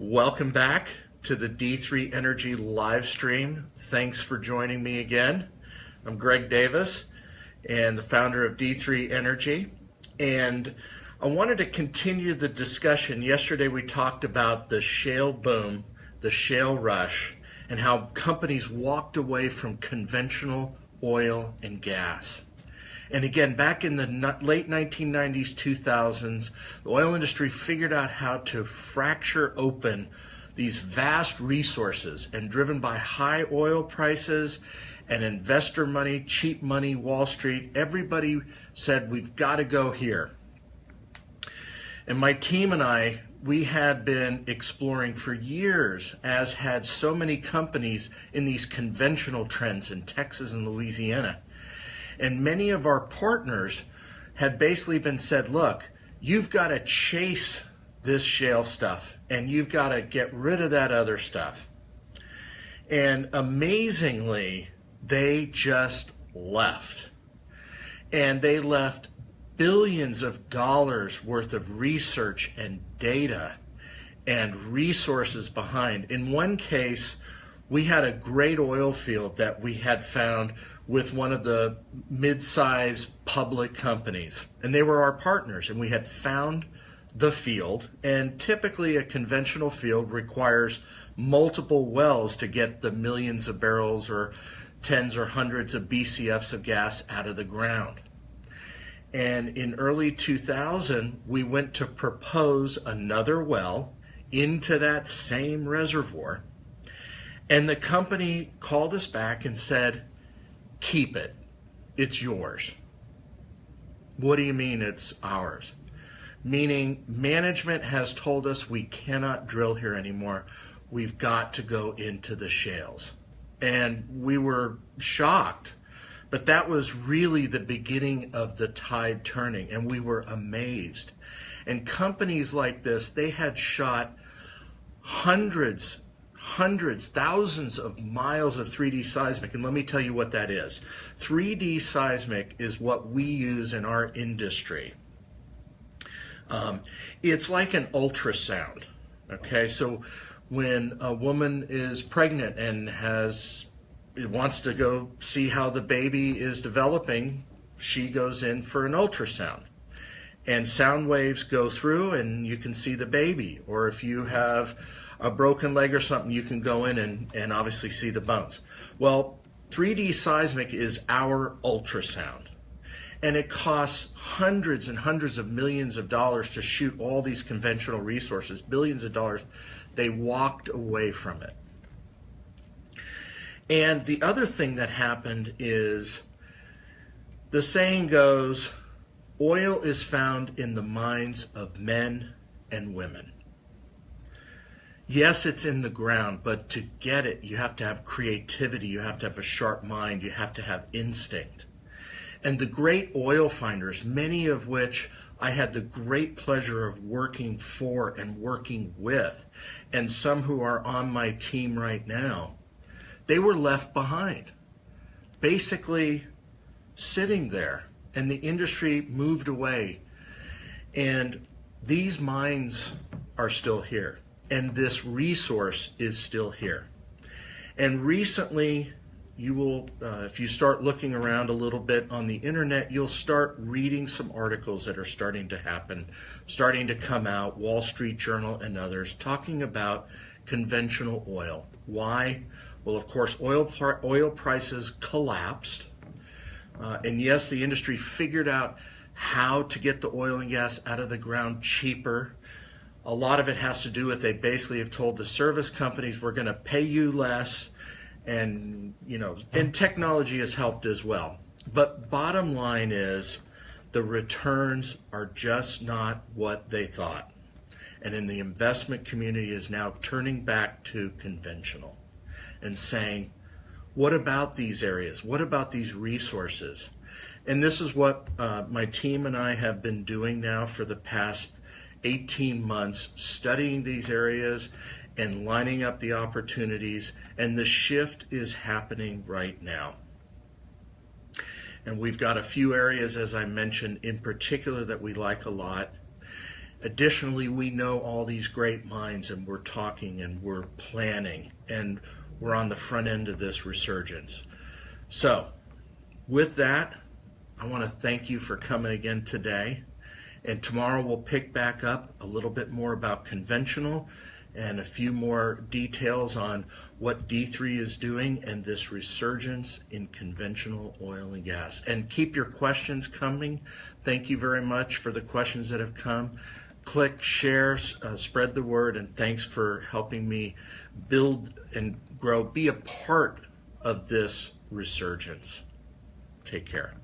Welcome back to the D3 Energy live stream. Thanks for joining me again. I'm Greg Davis and the founder of D3 Energy. And I wanted to continue the discussion. Yesterday we talked about the shale boom, the shale rush, and how companies walked away from conventional oil and gas. And again, back in the late 1990s, 2000s, the oil industry figured out how to fracture open these vast resources, and driven by high oil prices and investor money, cheap money, Wall Street, everybody said, we've got to go here. And my team and I, we had been exploring for years, as had so many companies in these conventional trends in Texas and Louisiana. And many of our partners had basically been said, look, you've got to chase this shale stuff and you've got to get rid of that other stuff. And amazingly, they just left. And they left billions of dollars worth of research and data and resources behind. In one case, we had a great oil field that we had found with one of the mid-size public companies, and they were our partners, and we had found the field. And typically a conventional field requires multiple wells to get the millions of barrels or tens or hundreds of BCFs of gas out of the ground. And in early 2000, we went to propose another well into that same reservoir, and the company called us back and said, keep it. It's yours. What do you mean it's ours? Meaning management has told us we cannot drill here anymore. We've got to go into the shales. And we were shocked, but that was really the beginning of the tide turning, and we were amazed. And companies like this, they had shot hundreds, thousands of miles of 3D seismic. And let me tell you what that is. 3D seismic is what we use in our industry. It's like an ultrasound. Okay, so when a woman is pregnant and wants to go see how the baby is developing, she goes in for an ultrasound. And sound waves go through and you can see the baby. Or if you have a broken leg or something, you can go in and obviously see the bones. Well, 3D seismic is our ultrasound. And it costs hundreds and hundreds of millions of dollars to shoot all these conventional resources, billions of dollars. They walked away from it. And the other thing that happened is, the saying goes, oil is found in the minds of men and women. Yes, it's in the ground, but to get it, you have to have creativity, you have to have a sharp mind, you have to have instinct. And the great oil finders, many of which I had the great pleasure of working for and working with, and some who are on my team right now, they were left behind, basically sitting there, and the industry moved away. And these mines are still here. And this resource is still here. And recently, you will, if you start looking around a little bit on the internet, you'll start reading some articles that are starting to happen, starting to come out, Wall Street Journal and others, talking about conventional oil. Why? Well, of course, oil prices collapsed. And yes, the industry figured out how to get the oil and gas out of the ground cheaper. A lot of it has to do with, they basically have told the service companies, we're going to pay you less, and and technology has helped as well. But bottom line is, the returns are just not what they thought. And in the investment community is now turning back to conventional and saying, what about these areas? What about these resources? And this is what my team and I have been doing now for the past 18 months, studying these areas and lining up the opportunities, and the shift is happening right now. And we've got a few areas, as I mentioned, in particular that we like a lot. Additionally, we know all these great minds, and we're talking and we're planning, and we're on the front end of this resurgence. So with that, I want to thank you for coming again today. And tomorrow we'll pick back up a little bit more about conventional and a few more details on what D3 is doing and this resurgence in conventional oil and gas. And keep your questions coming. Thank you very much for the questions that have come. Click, share, spread the word, and thanks for helping me build and grow, be a part of this resurgence. Take care.